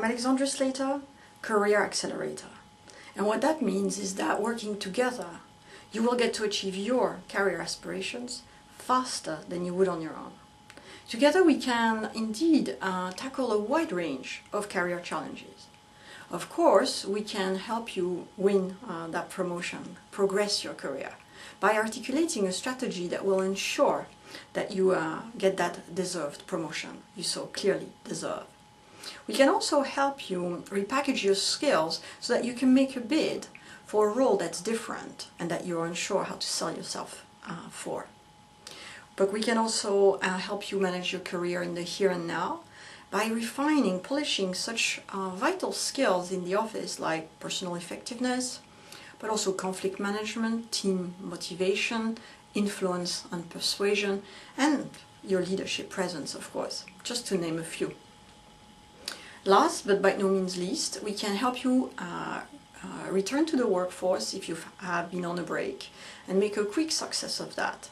Alexandra Sleator, Career Accelerator. And what that means is that working together, you will get to achieve your career aspirations faster than you would on your own. Together we can indeed tackle a wide range of career challenges. Of course, we can help you win that promotion, progress your career, by articulating a strategy that will ensure that you get that deserved promotion you so clearly deserve. We can also help you repackage your skills so that you can make a bid for a role that's different and that you're unsure how to sell yourself for. But we can also help you manage your career in the here and now by refining, polishing such vital skills in the office like personal effectiveness, but also conflict management, team motivation, influence and persuasion, and your leadership presence, of course, just to name a few. Last, but by no means least, we can help you return to the workforce if you have been on a break and make a quick success of that.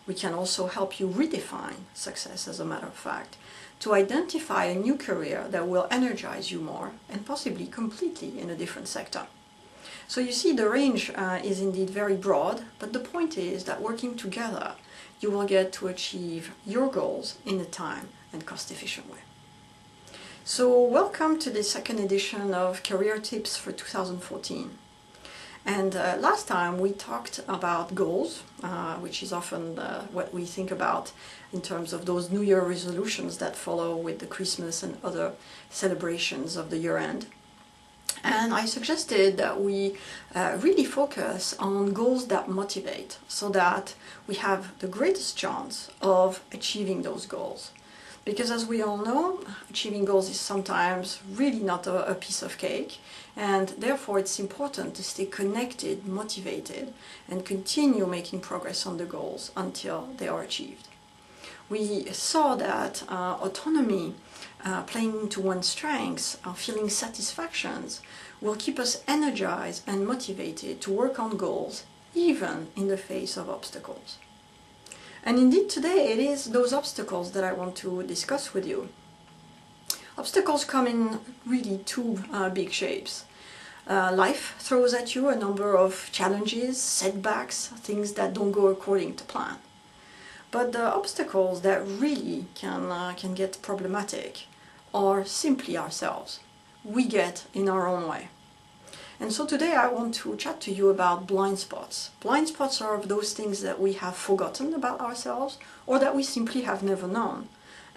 We can also help you redefine success, as a matter of fact, to identify a new career that will energize you more and possibly completely in a different sector. So you see, the range is indeed very broad, but the point is that working together, you will get to achieve your goals in a time and cost-efficient way. So welcome to the second edition of Career Tips for 2014. And last time we talked about goals, which is often what we think about in terms of those New Year resolutions that follow with the Christmas and other celebrations of the year end. And I suggested that we really focus on goals that motivate so that we have the greatest chance of achieving those goals. Because as we all know, achieving goals is sometimes really not a piece of cake, and therefore it's important to stay connected, motivated, and continue making progress on the goals until they are achieved. We saw that autonomy, playing into one's strengths, feeling satisfactions, will keep us energized and motivated to work on goals, even in the face of obstacles. And indeed today it is those obstacles that I want to discuss with you. Obstacles come in really two big shapes. Life throws at you a number of challenges, setbacks, things that don't go according to plan. But the obstacles that really can get problematic are simply ourselves. We get in our own way. And so today I want to chat to you about blind spots. Blind spots are those things that we have forgotten about ourselves or that we simply have never known,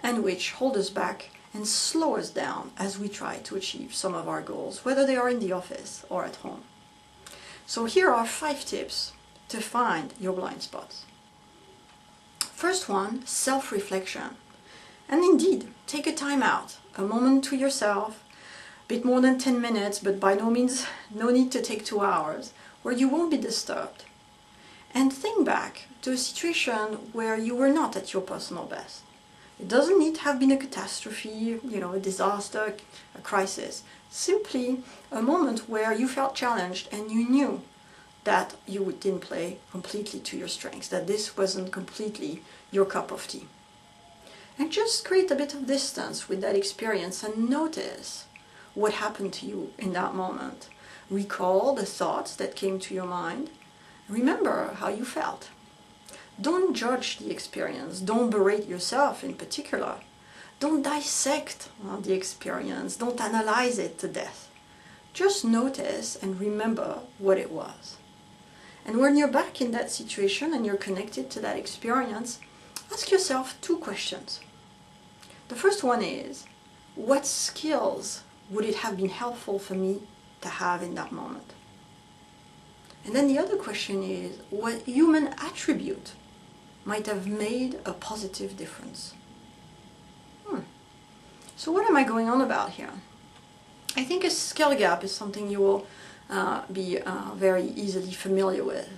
and which hold us back and slow us down as we try to achieve some of our goals, whether they are in the office or at home. So here are 5 tips to find your blind spots. First one, self-reflection. And indeed, take a time out, a moment to yourself, a bit more than 10 minutes, but by no means, no need to take 2 hours, where you won't be disturbed. And think back to a situation where you were not at your personal best. It doesn't need to have been a catastrophe, a disaster, a crisis. Simply a moment where you felt challenged and you knew that you didn't play completely to your strengths, that this wasn't completely your cup of tea. And just create a bit of distance with that experience and notice what happened to you in that moment. Recall the thoughts that came to your mind. Remember how you felt. Don't judge the experience. Don't berate yourself in particular. Don't dissect the experience. Don't analyze it to death. Just notice and remember what it was. And when you're back in that situation and you're connected to that experience, ask yourself 2 questions. The first one is, what skills would it have been helpful for me to have in that moment? And then the other question is, what human attribute might have made a positive difference? So what am I going on about here? I think a skill gap is something you will be very easily familiar with.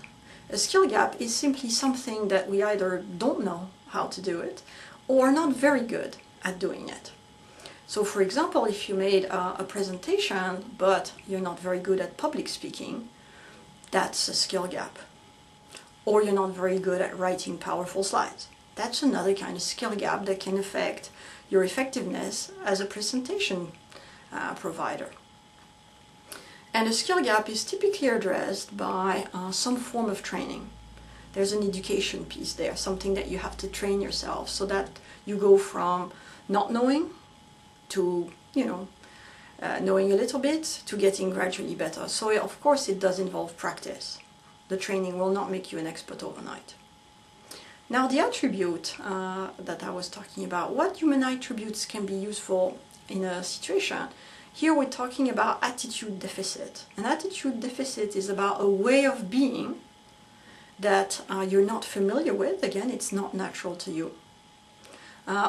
A skill gap is simply something that we either don't know how to do it or are not very good at doing it. So for example, if you made a presentation but you're not very good at public speaking, that's a skill gap. Or you're not very good at writing powerful slides. That's another kind of skill gap that can affect your effectiveness as a presentation provider. And a skill gap is typically addressed by some form of training. There's an education piece there, something that you have to train yourself so that you go from not knowing to, knowing a little bit to getting gradually better. So of course it does involve practice. The training will not make you an expert overnight. Now the attribute that I was talking about, what human attributes can be useful in a situation? Here we're talking about attitude deficit. An attitude deficit is about a way of being that you're not familiar with. Again, it's not natural to you.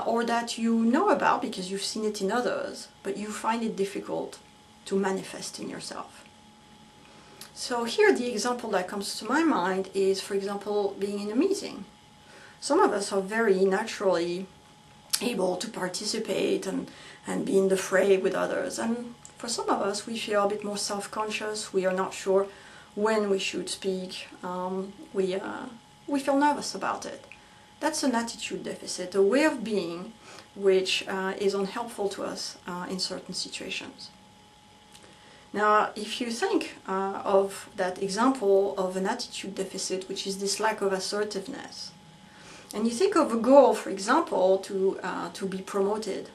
Or that you know about because you've seen it in others, but you find it difficult to manifest in yourself. So here the example that comes to my mind is, for example, being in a meeting. Some of us are very naturally able to participate and be in the fray with others. And for some of us, we feel a bit more self-conscious. We are not sure when we should speak. We feel nervous about it. That's an attitude deficit, a way of being which is unhelpful to us in certain situations. Now, if you think of that example of an attitude deficit, which is this lack of assertiveness, and you think of a goal, for example, to be promoted,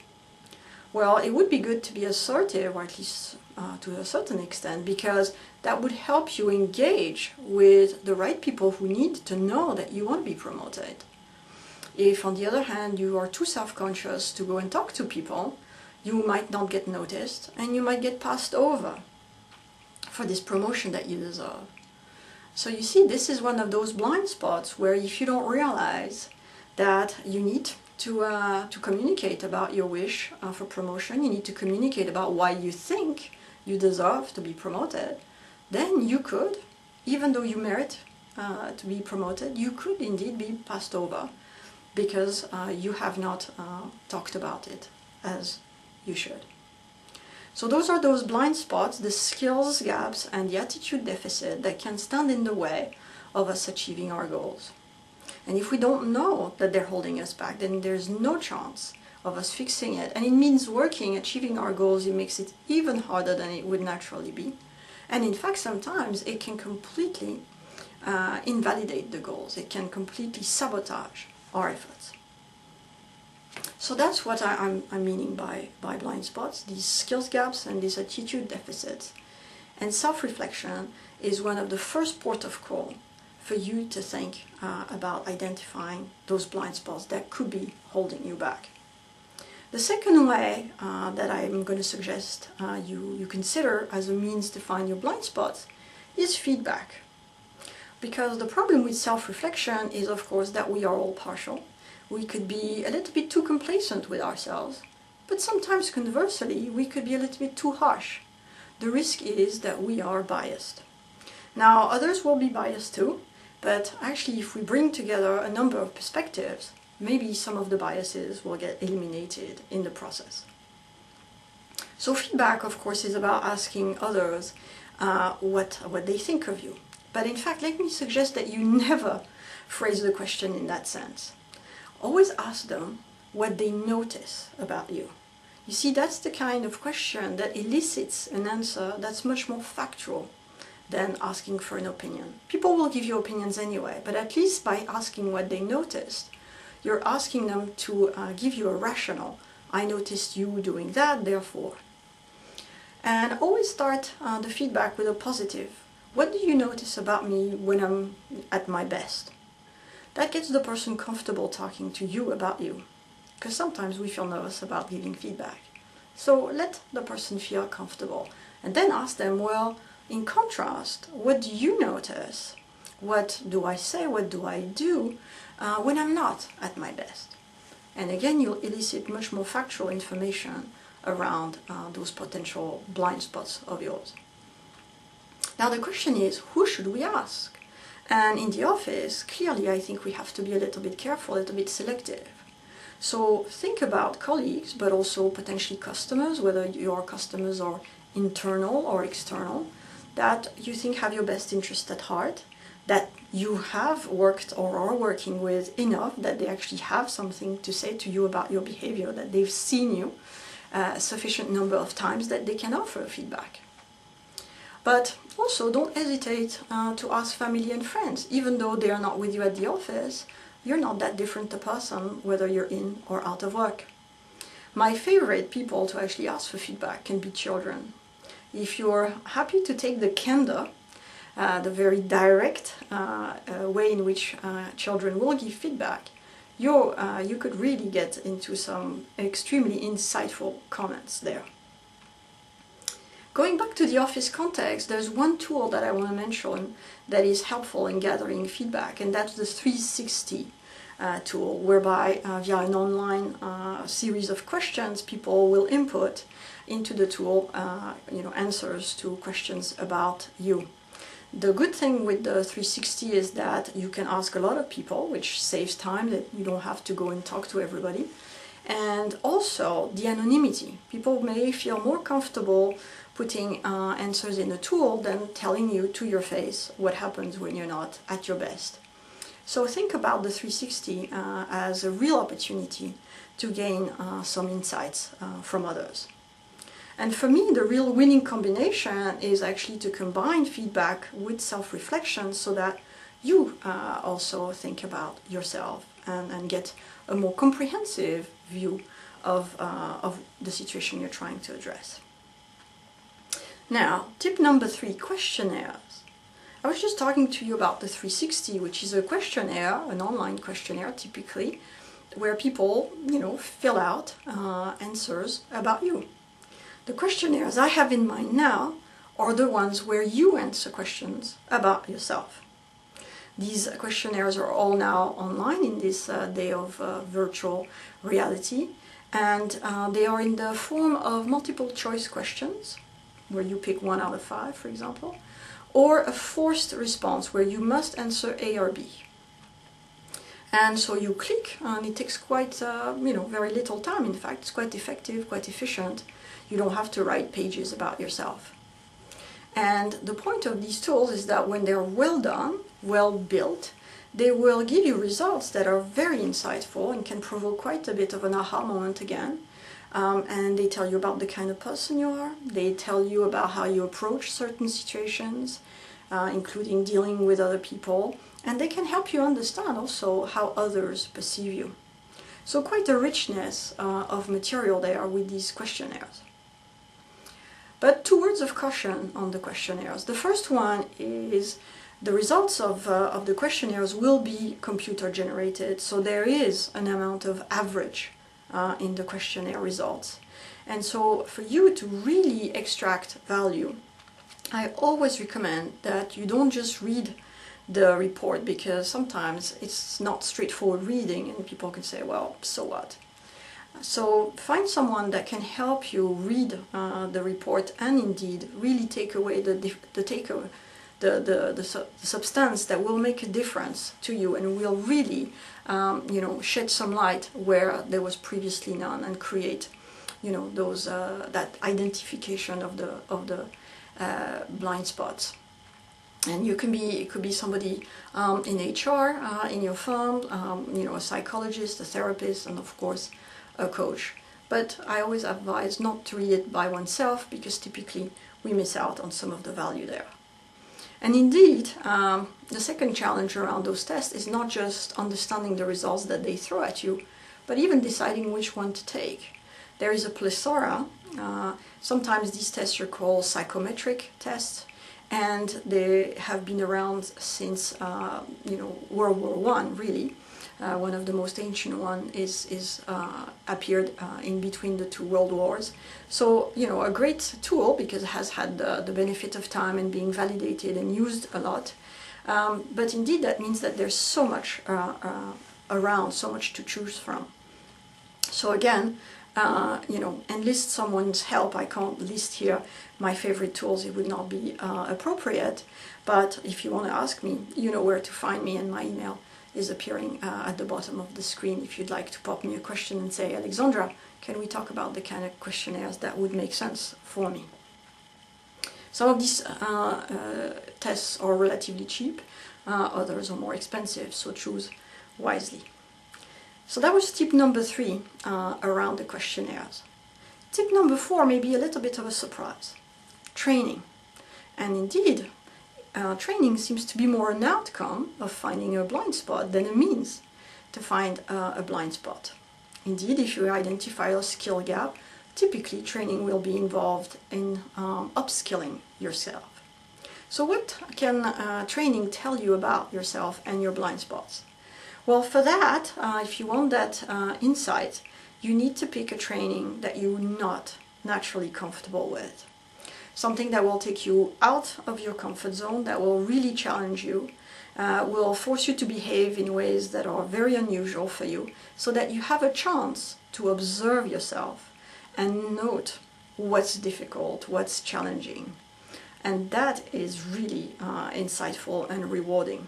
well, it would be good to be assertive, or at least to a certain extent, because that would help you engage with the right people who need to know that you want to be promoted. If, on the other hand, you are too self-conscious to go and talk to people, you might not get noticed, and you might get passed over for this promotion that you deserve. So you see, this is one of those blind spots where if you don't realize that you need to communicate about your wish for promotion, you need to communicate about why you think you deserve to be promoted, then you could, even though you merit to be promoted, you could indeed be passed over because you have not talked about it as you should. So those are those blind spots, the skills gaps and the attitude deficit that can stand in the way of us achieving our goals. And if we don't know that they're holding us back, then there's no chance of us fixing it. And it means achieving our goals, it makes it even harder than it would naturally be. And in fact, sometimes it can completely invalidate the goals. It can completely sabotage our efforts. So that's what I'm meaning by blind spots, these skills gaps and these attitude deficits. And self-reflection is one of the first port of call for you to think about identifying those blind spots that could be holding you back. The second way that I'm going to suggest you consider as a means to find your blind spots is feedback. Because the problem with self-reflection is, of course, that we are all partial. We could be a little bit too complacent with ourselves, but sometimes conversely, we could be a little bit too harsh. The risk is that we are biased. Now, others will be biased too, but actually if we bring together a number of perspectives, maybe some of the biases will get eliminated in the process. So feedback, of course, is about asking others what they think of you. But in fact, let me suggest that you never phrase the question in that sense. Always ask them what they notice about you. You see, that's the kind of question that elicits an answer that's much more factual than asking for an opinion. People will give you opinions anyway, but at least by asking what they noticed, you're asking them to give you a rationale. I noticed you doing that, therefore. And always start the feedback with a positive. What do you notice about me when I'm at my best? That gets the person comfortable talking to you about you, because sometimes we feel nervous about giving feedback. So let the person feel comfortable, and then ask them, well, in contrast, what do you notice? What do I say, what do I do when I'm not at my best? And again, you'll elicit much more factual information around those potential blind spots of yours. Now the question is, who should we ask? And in the office, clearly I think we have to be a little bit careful, a little bit selective. So think about colleagues, but also potentially customers, whether your customers are internal or external, that you think have your best interest at heart, that you have worked or are working with enough that they actually have something to say to you about your behavior, that they've seen you a sufficient number of times that they can offer feedback. But also don't hesitate to ask family and friends. Even though they are not with you at the office, you're not that different a person whether you're in or out of work. My favorite people to actually ask for feedback can be children. If you're happy to take the candor, the very direct way in which children will give feedback, you could really get into some extremely insightful comments there. Going back to the office context, there's one tool that I want to mention that is helpful in gathering feedback, and that's the 360 tool, whereby via an online series of questions, people will input into the tool answers to questions about you. The good thing with the 360 is that you can ask a lot of people, which saves time, that you don't have to go and talk to everybody. And also the anonymity. People may feel more comfortable putting answers in a tool than telling you to your face what happens when you're not at your best. So think about the 360 as a real opportunity to gain some insights from others. And for me, the real winning combination is actually to combine feedback with self-reflection so that you also think about yourself and get a more comprehensive view of the situation you're trying to address. Now, tip number 3, questionnaires. I was just talking to you about the 360, which is a questionnaire, an online questionnaire typically, where people, fill out answers about you. The questionnaires I have in mind now are the ones where you answer questions about yourself. These questionnaires are all now online in this day of virtual reality, and they are in the form of multiple choice questions, where you pick 1 out of 5, for example, or a forced response where you must answer A or B. And so you click, and it takes quite, very little time. In fact, it's quite effective, quite efficient. You don't have to write pages about yourself. And the point of these tools is that when they're well done, well built, they will give you results that are very insightful and can provoke quite a bit of an aha moment again. And they tell you about the kind of person you are. They tell you about how you approach certain situations, including dealing with other people. And they can help you understand also how others perceive you. So quite a richness of material there with these questionnaires. But 2 words of caution on the questionnaires. The first one is the results of the questionnaires will be computer generated, so there is an amount of average in the questionnaire results. And so for you to really extract value, I always recommend that you don't just read the report, because sometimes it's not straightforward reading and people can say, well, so what? So find someone that can help you read the report and indeed really take away the substance that will make a difference to you and will really shed some light where there was previously none, and create those that identification of the blind spots. And it could be somebody in HR, in your firm, a psychologist, a therapist, and of course a coach. But I always advise not to read it by oneself, because typically we miss out on some of the value there. And indeed, the second challenge around those tests is not just understanding the results that they throw at you, but even deciding which one to take. There is a plethora. Sometimes these tests are called psychometric tests, and they have been around since World War I, really. One of the most ancient one is appeared in between the 2 world wars. So, a great tool, because it has had the benefit of time and being validated and used a lot. But indeed, that means that there's so much around, so much to choose from. So again, enlist someone's help. I can't list here my favorite tools, it would not be appropriate. But if you want to ask me, you know where to find me, and my email is appearing at the bottom of the screen if you'd like to pop me a question and say, Alexandra, can we talk about the kind of questionnaires that would make sense for me? Some of these tests are relatively cheap, others are more expensive, so choose wisely. So that was tip number 3 around the questionnaires. Tip number 4 may be a little bit of a surprise. Training. And indeed, training seems to be more an outcome of finding a blind spot than a means to find a blind spot. Indeed, if you identify a skill gap, typically training will be involved in upskilling yourself. So what can training tell you about yourself and your blind spots? Well, for that, if you want that insight, you need to pick a training that you're not naturally comfortable with. Something that will take you out of your comfort zone, that will really challenge you, will force you to behave in ways that are very unusual for you, so that you have a chance to observe yourself and note what's difficult, what's challenging. And that is really insightful and rewarding.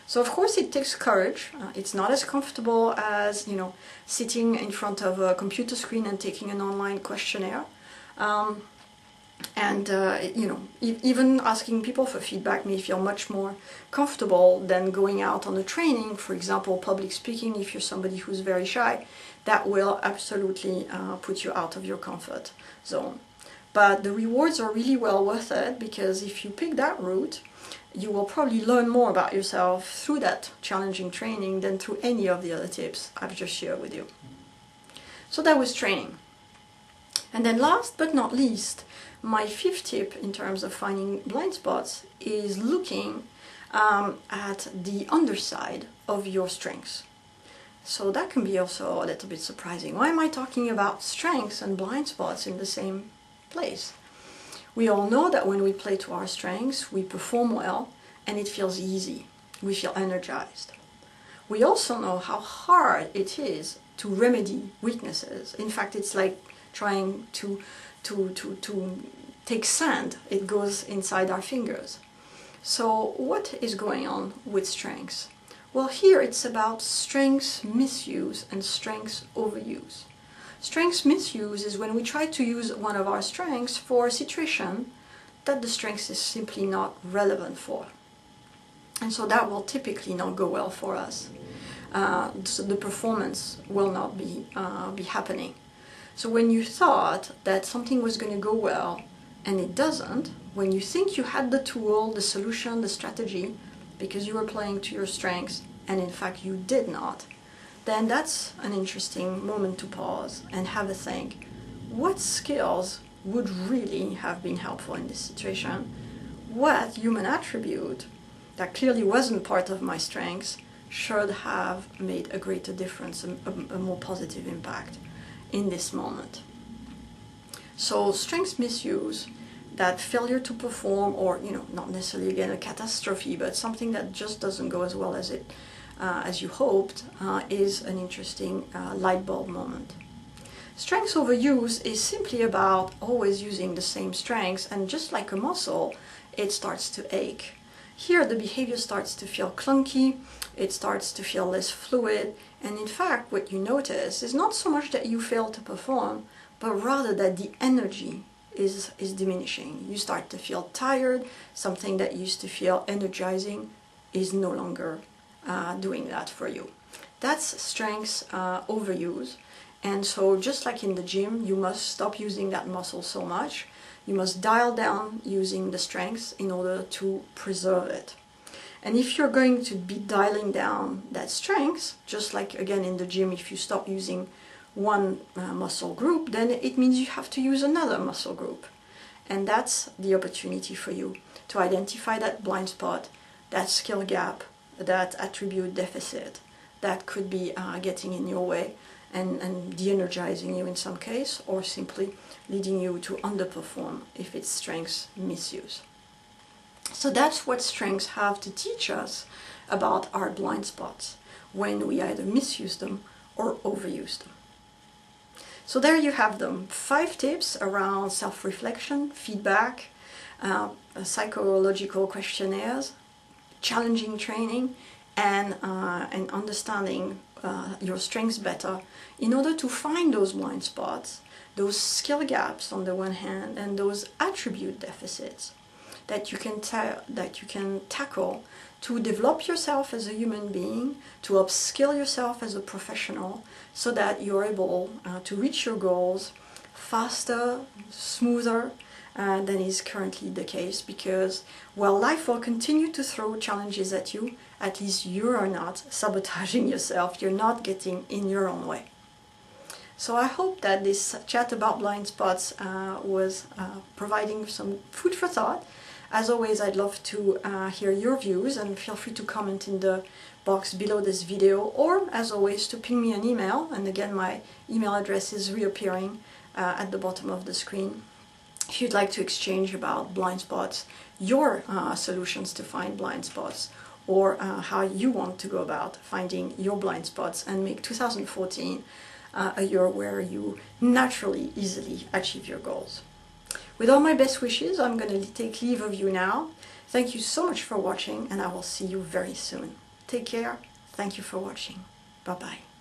So of course it takes courage. It's not as comfortable as, sitting in front of a computer screen and taking an online questionnaire. Even asking people for feedback may feel much more comfortable than going out on a training. For example, public speaking, if you're somebody who's very shy, that will absolutely put you out of your comfort zone. But the rewards are really well worth it, because if you pick that route, you will probably learn more about yourself through that challenging training than through any of the other tips I've just shared with you. So that was training. And then last but not least, my 5th tip in terms of finding blind spots is looking at the underside of your strengths. So that can be also a little bit surprising. Why am I talking about strengths and blind spots in the same place? We all know that when we play to our strengths, we perform well and it feels easy. We feel energized. We also know how hard it is to remedy weaknesses. In fact, it's like trying to take sand. It goes inside our fingers. So what is going on with strengths? Well, here it's about strengths misuse and strengths overuse. Strengths misuse is when we try to use one of our strengths for a situation that the strength is simply not relevant for. And so that will typically not go well for us. So the performance will not be happening. So when you thought that something was going to go well and it doesn't, when you think you had the tool, the solution, the strategy, because you were playing to your strengths and in fact you did not, then that's an interesting moment to pause and have a think. What skills would really have been helpful in this situation? What human attribute that clearly wasn't part of my strengths should have made a greater difference, a more positive impact in this moment? So strengths misuse, that failure to perform, or not necessarily again a catastrophe, but something that just doesn't go as well as you hoped, is an interesting light bulb moment. Strengths overuse is simply about always using the same strengths, and just like a muscle, it starts to ache. Here the behavior starts to feel clunky, it starts to feel less fluid, and in fact what you notice is not so much that you fail to perform, but rather that the energy is diminishing. You start to feel tired. Something that used to feel energizing is no longer doing that for you. That's strengths overuse. And so just like in the gym, you must stop using that muscle so much. You must dial down using the strengths in order to preserve it. And if you're going to be dialing down that strengths, just like again in the gym, if you stop using one muscle group, then it means you have to use another muscle group. And that's the opportunity for you to identify that blind spot, that skill gap, that attribute deficit that could be getting in your way and de-energizing you in some case, or simply leading you to underperform if it's strengths misuse. So that's what strengths have to teach us about our blind spots when we either misuse them or overuse them. So there you have them, 5 tips around self-reflection, feedback, psychological questionnaires, challenging training, and understanding your strengths better in order to find those blind spots, those skill gaps on the one hand, and those attribute deficits that you can tackle to develop yourself as a human being, to upskill yourself as a professional, so that you're able to reach your goals faster, smoother than is currently the case, because, well, life will continue to throw challenges at you. At least you are not sabotaging yourself, you're not getting in your own way. So I hope that this chat about blind spots was providing some food for thought. As always, I'd love to hear your views, and feel free to comment in the box below this video, or as always to ping me an email, and again my email address is reappearing at the bottom of the screen. If you'd like to exchange about blind spots, your solutions to find blind spots, or how you want to go about finding your blind spots and make 2014 a year where you naturally, easily achieve your goals. With all my best wishes, I'm going to take leave of you now. Thank you so much for watching, and I will see you very soon. Take care. Thank you for watching. Bye-bye.